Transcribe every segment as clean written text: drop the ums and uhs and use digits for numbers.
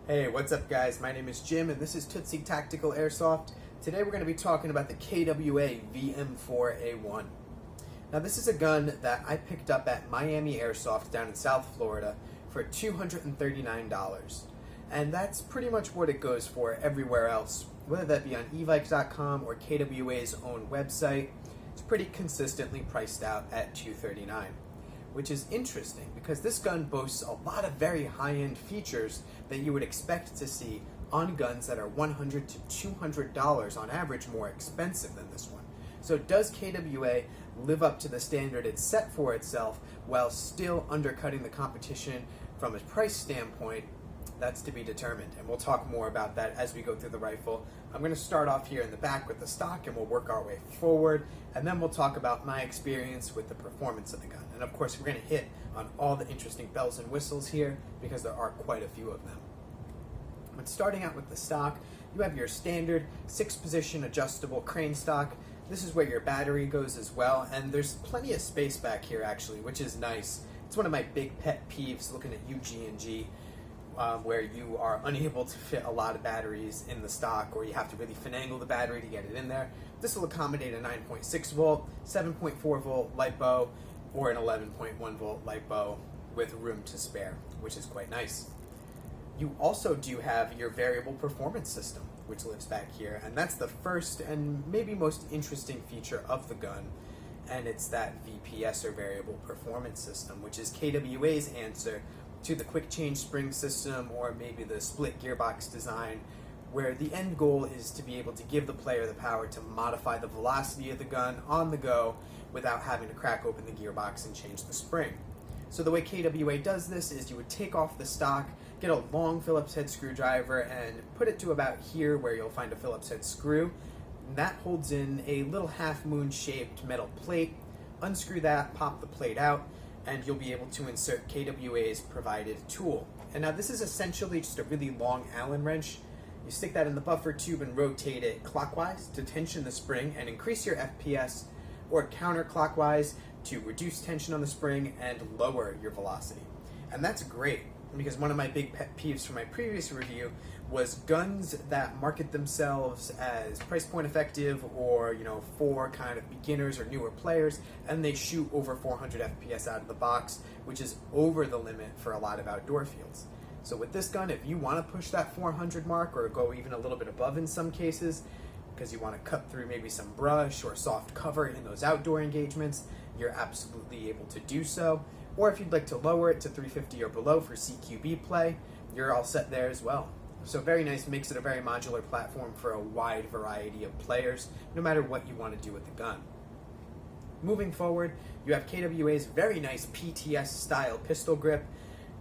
Hey, what's up guys? My name is Jim and this is Tootsie Tactical Airsoft. Today we're going to be talking about the KWA VM4A1. Now this is a gun that I picked up at Miami Airsoft down in South Florida for $239. And that's pretty much what it goes for everywhere else, whether that be on evike.com or KWA's own website. It's pretty consistently priced out at $239. Which is interesting because this gun boasts a lot of very high-end features that you would expect to see on guns that are $100 to $200 on average more expensive than this one. So does KWA live up to the standard it's set for itself while still undercutting the competition from a price standpoint? That's to be determined, and we'll talk more about that as we go through the rifle. I'm going to start off here in the back with the stock and we'll work our way forward, and then we'll talk about my experience with the performance of the gun. And of course we're going to hit on all the interesting bells and whistles here because there are quite a few of them. But starting out with the stock, you have your standard 6-position adjustable crane stock. This is where your battery goes as well, and there's plenty of space back here actually, which is nice. It's one of my big pet peeves looking at UG&G. Where you are unable to fit a lot of batteries in the stock, or you have to really finagle the battery to get it in there. This will accommodate a 9.6 volt, 7.4 volt LiPo, or an 11.1 volt LiPo with room to spare, which is quite nice. You also do have your variable performance system, which lives back here, and that's the first and maybe most interesting feature of the gun, and it's that VPS, or variable performance system, which is KWA's answer to the quick change spring system, or maybe the split gearbox design, where the end goal is to be able to give the player the power to modify the velocity of the gun on the go without having to crack open the gearbox and change the spring. So the way KWA does this is you would take off the stock, get a long Phillips head screwdriver and put it to about here where you'll find a Phillips head screw. And that holds in a little half moon shaped metal plate. Unscrew that, pop the plate out, and you'll be able to insert KWA's provided tool. And now this is essentially just a really long Allen wrench. You stick that in the buffer tube and rotate it clockwise to tension the spring and increase your FPS, or counterclockwise to reduce tension on the spring and lower your velocity. And that's great, because one of my big pet peeves from my previous review was guns that market themselves as price point effective, or for kind of beginners or newer players, and they shoot over 400 FPS out of the box, which is over the limit for a lot of outdoor fields. So with this gun, if you want to push that 400 mark, or go even a little bit above in some cases, because you want to cut through maybe some brush or soft cover in those outdoor engagements, you're absolutely able to do so. Or if you'd like to lower it to 350 or below for CQB play, you're all set there as well. So very nice, makes it a very modular platform for a wide variety of players, no matter what you want to do with the gun. Moving forward, you have KWA's very nice PTS style pistol grip.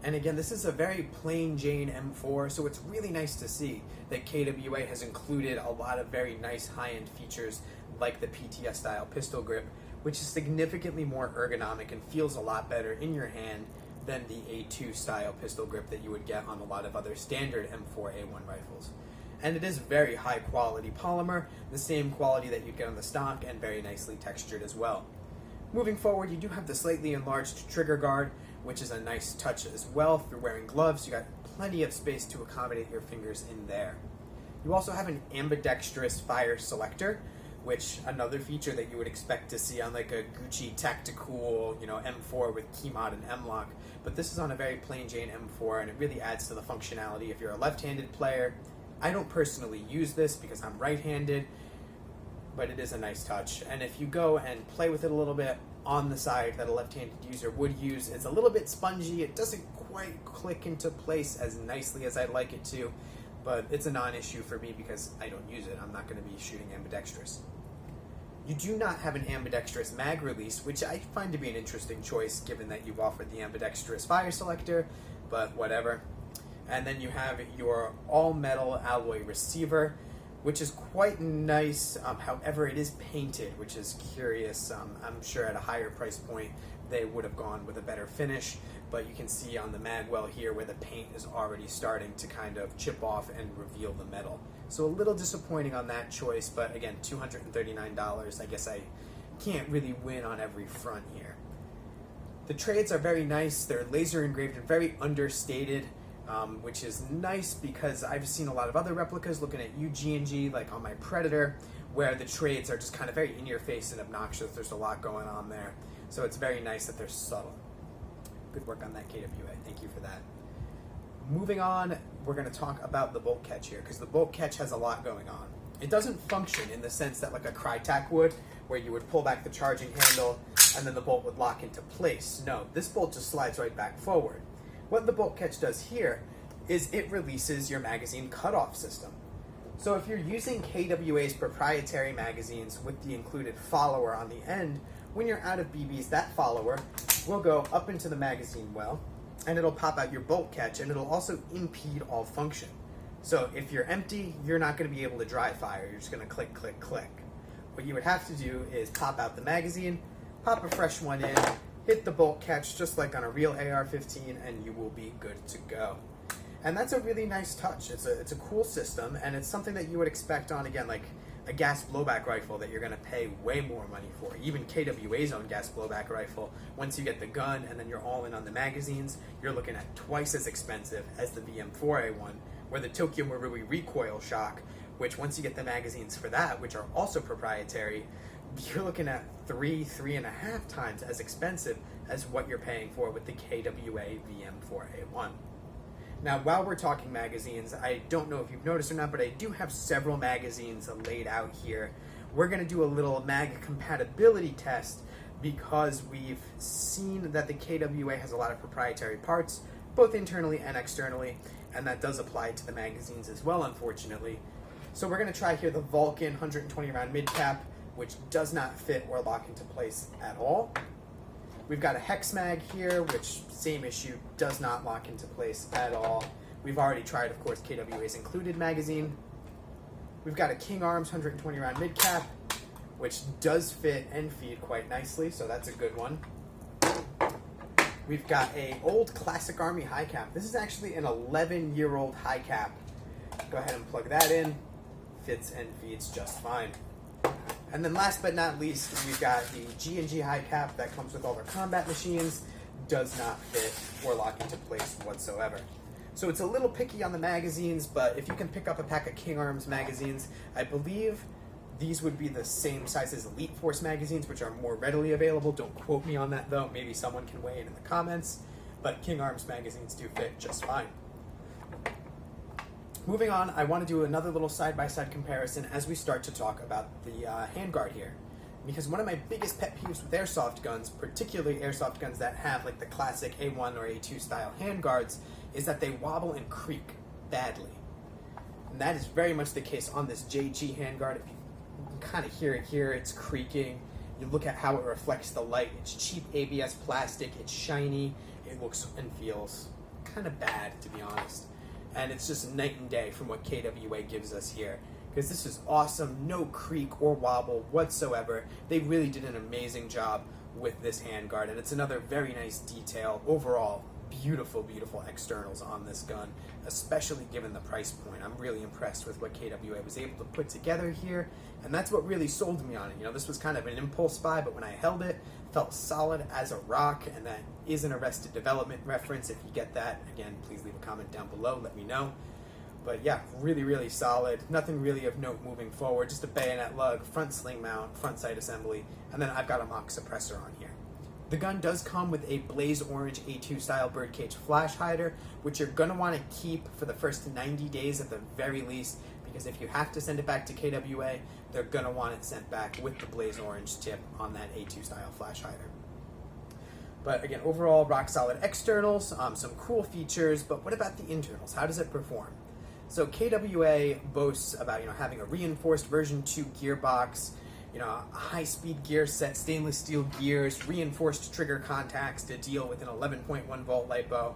And again, this is a very plain Jane M4, so it's really nice to see that KWA has included a lot of very nice high-end features like the PTS style pistol grip, which is significantly more ergonomic and feels a lot better in your hand than the A2 style pistol grip that you would get on a lot of other standard M4A1 rifles. And it is very high quality polymer, the same quality that you'd get on the stock, and very nicely textured as well. Moving forward, you do have the slightly enlarged trigger guard, which is a nice touch as well. Through wearing gloves, you got plenty of space to accommodate your fingers in there. You also have an ambidextrous fire selector, which another feature that you would expect to see on like a Gucci tactical, M4 with key mod and M-lock. But this is on a very plain Jane M4, and it really adds to the functionality if you're a left-handed player. I don't personally use this because I'm right-handed, but it is a nice touch. And if you go and play with it a little bit on the side that a left-handed user would use, it's a little bit spongy. It doesn't quite click into place as nicely as I'd like it to, but it's a non-issue for me because I don't use it. I'm not going to be shooting ambidextrous. You do not have an ambidextrous mag release, which I find to be an interesting choice given that you've offered the ambidextrous fire selector, but whatever. And then you have your all-metal alloy receiver, which is quite nice. However, it is painted, which is curious. I'm sure at a higher price point they would have gone with a better finish, but you can see on the mag well here where the paint is already starting to kind of chip off and reveal the metal. So a little disappointing on that choice, but again, $239. I guess I can't really win on every front here. The trades are very nice. They're laser engraved and very understated. which is nice because I've seen a lot of other replicas looking at UG&G, like on my Predator, where the trades are just kind of very in your face and obnoxious. There's a lot going on there. So it's very nice that they're subtle. Good work on that, KWA. Thank you for that. Moving on, we're going to talk about the bolt catch here, because the bolt catch has a lot going on. It doesn't function in the sense that like a Crytac would, where you would pull back the charging handle and then the bolt would lock into place. No, this bolt just slides right back forward. What the bolt catch does here is it releases your magazine cutoff system. So if you're using KWA's proprietary magazines with the included follower on the end, when you're out of BBs, that follower will go up into the magazine well, and it'll pop out your bolt catch, and it'll also impede all function. So if you're empty, you're not going to be able to dry fire. You're just going to click, click, click. What you would have to do is pop out the magazine, pop a fresh one in, hit the bolt catch just like on a real AR-15, and you will be good to go. And that's a really nice touch. It's a cool system, and it's something that you would expect on, again, like a gas blowback rifle that you're going to pay way more money for. Even KWA's own gas blowback rifle, once you get the gun and then you're all in on the magazines, you're looking at twice as expensive as the VM4A1, where the Tokyo Marui recoil shock, which once you get the magazines for that, which are also proprietary, you're looking at 3.5 times as expensive as what you're paying for with the KWA VM4A1. Now, while we're talking magazines, I don't know if you've noticed or not, but I do have several magazines laid out here. We're going to do a little mag compatibility test because we've seen that the KWA has a lot of proprietary parts, both internally and externally, and that does apply to the magazines as well, unfortunately. So we're going to try here the Vulcan 120 round mid-cap, which does not fit or lock into place at all. We've got a hex mag here, which, same issue, does not lock into place at all. We've already tried, of course, KWA's included magazine. We've got a King Arms 120 round mid-cap, which does fit and feed quite nicely, so that's a good one. We've got a old classic Army high cap. This is actually an 11-year-old high cap. Go ahead and plug that in. Fits and feeds just fine. And then last but not least, we've got the G&G high cap that comes with all their combat machines. Does not fit or lock into place whatsoever. So it's a little picky on the magazines, but if you can pick up a pack of King Arms magazines, I believe these would be the same size as Elite Force magazines, which are more readily available. Don't quote me on that, though. Maybe someone can weigh in the comments. But King Arms magazines do fit just fine. Moving on, I want to do another little side-by-side comparison as we start to talk about the handguard here. Because one of my biggest pet peeves with airsoft guns, particularly airsoft guns that have like the classic A1 or A2 style handguards, is that they wobble and creak badly. And that is very much the case on this JG handguard. If you can kind of hear it here, it's creaking. You look at how it reflects the light. It's cheap ABS plastic, it's shiny, it looks and feels kind of bad, to be honest. And it's just night and day from what KWA gives us here. Because this is awesome, no creak or wobble whatsoever. They really did an amazing job with this handguard, and it's another very nice detail. Overall, beautiful, beautiful externals on this gun, especially given the price point. I'm really impressed with what KWA was able to put together here, and that's what really sold me on it. You know, this was kind of an impulse buy, but when I held it, it felt solid as a rock, and that is an Arrested Development reference. If you get that, again, please leave a comment down below, let me know. But yeah, really, really solid. Nothing really of note moving forward. Just a bayonet lug, front sling mount, front sight assembly, and then I've got a mock suppressor on here. The gun does come with a blaze orange A2 style birdcage flash hider, which you're going to want to keep for the first 90 days at the very least, because if you have to send it back to KWA, they're going to want it sent back with the blaze orange tip on that A2 style flash hider. But again, overall, rock solid externals, some cool features, but what about the internals? How does it perform? So KWA boasts about, having a reinforced version 2 gearbox, a high-speed gear set, stainless steel gears, reinforced trigger contacts to deal with an 11.1 volt LiPo.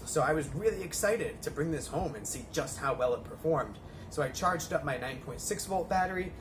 So I was really excited to bring this home and see just how well it performed. So I charged up my 9.6 volt battery,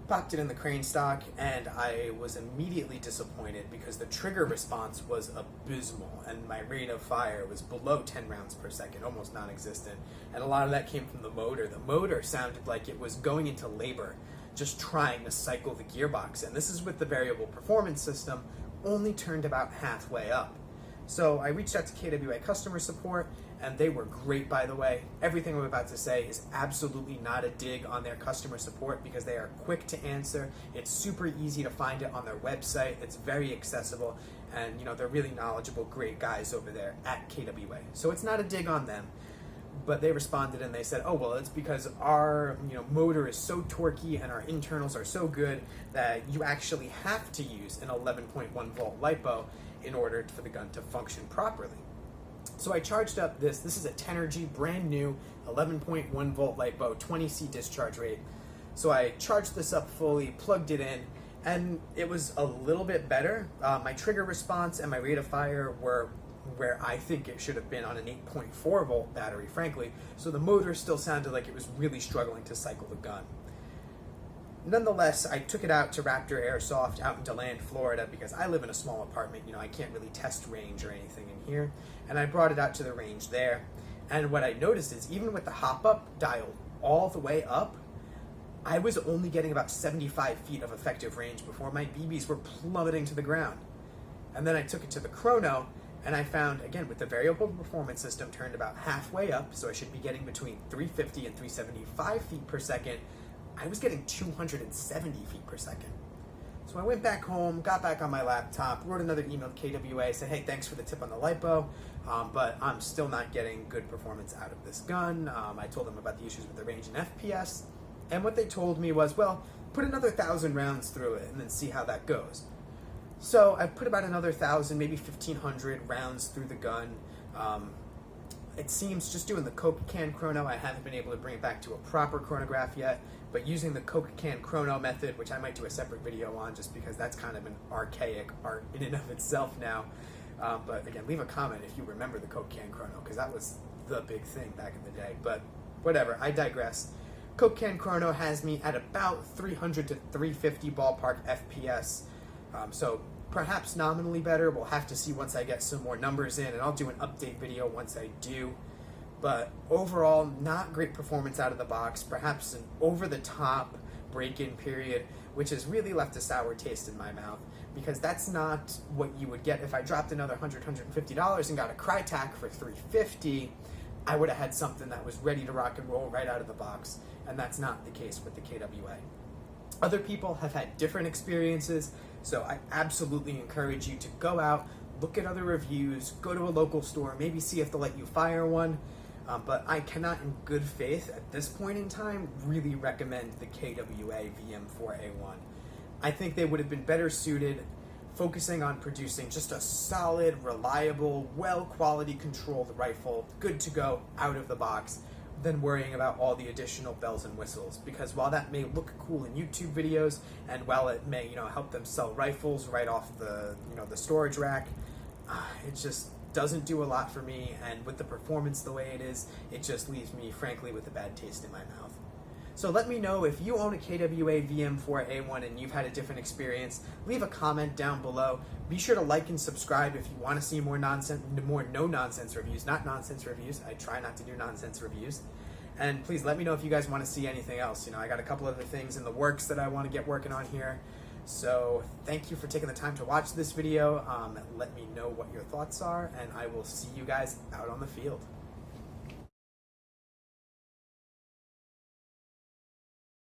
popped it in the crane stock, and I was immediately disappointed because the trigger response was abysmal and my rate of fire was below 10 rounds per second, almost non-existent. And a lot of that came from the motor. The motor sounded like it was going into labor, just trying to cycle the gearbox. And this is with the variable performance system, only turned about halfway up. So I reached out to KWA customer support, and they were great, by the way. Everything I'm about to say is absolutely not a dig on their customer support because they are quick to answer. It's super easy to find it on their website. It's very accessible, and they're really knowledgeable, great guys over there at KWA. So it's not a dig on them. But they responded and they said, oh, well, it's because our motor is so torquey and our internals are so good that you actually have to use an 11.1 volt LiPo in order for the gun to function properly. So I charged up this is a Tenergy brand new 11.1 volt LiPo, 20C discharge rate. So I charged this up fully, plugged it in, and it was a little bit better. My trigger response and my rate of fire were where I think it should have been on an 8.4 volt battery, frankly. So the motor still sounded like it was really struggling to cycle the gun. Nonetheless, I took it out to Raptor Airsoft out in DeLand, Florida, because I live in a small apartment. I can't really test range or anything in here. And I brought it out to the range there. And what I noticed is even with the hop-up dialed all the way up, I was only getting about 75 feet of effective range before my BBs were plummeting to the ground. And then I took it to the chrono, and I found, again, with the variable performance system turned about halfway up, so I should be getting between 350 and 375 feet per second, I was getting 270 feet per second. So I went back home, got back on my laptop, wrote another email to KWA, said, hey, thanks for the tip on the LiPo, but I'm still not getting good performance out of this gun. I told them about the issues with the range and FPS, and what they told me was, well, put another 1,000 rounds through it and then see how that goes. So I put about another 1,000, maybe 1,500 rounds through the gun. It seems just doing the Coke can chrono, I haven't been able to bring it back to a proper chronograph yet, but using the Coke can chrono method, which I might do a separate video on just because that's kind of an archaic art in and of itself now. But again, leave a comment if you remember the Coke can chrono, because that was the big thing back in the day. But whatever, I digress. Coke can chrono has me at about 300 to 350 ballpark FPS. So perhaps nominally better. We'll have to see once I get some more numbers in, and I'll do an update video once I do. But overall, not great performance out of the box. Perhaps an over-the-top break-in period, which has really left a sour taste in my mouth, because that's not what you would get if I dropped another $100, $150 and got a Crytac for $350. I would have had something that was ready to rock and roll right out of the box, and that's not the case with the KWA. Other people have had different experiences, so I absolutely encourage you to go out, look at other reviews, go to a local store, maybe see if they'll let you fire one. But I cannot, in good faith, at this point in time, really recommend the KWA VM4A1. I think they would have been better suited focusing on producing just a solid, reliable, well-quality controlled rifle, good to go, out of the box, than worrying about all the additional bells and whistles. Because while that may look cool in YouTube videos, and while it may, help them sell rifles right off the, the storage rack, it just doesn't do a lot for me. And with the performance the way it is, it just leaves me, frankly, with a bad taste in my mouth. So let me know if you own a KWA VM4A1 and you've had a different experience. Leave a comment down below. Be sure to like and subscribe if you want to see more no-nonsense reviews. Not nonsense reviews. I try not to do nonsense reviews. And please let me know if you guys want to see anything else. I got a couple other things in the works that I want to get working on here. So thank you for taking the time to watch this video. Let me know what your thoughts are, and I will see you guys out on the field.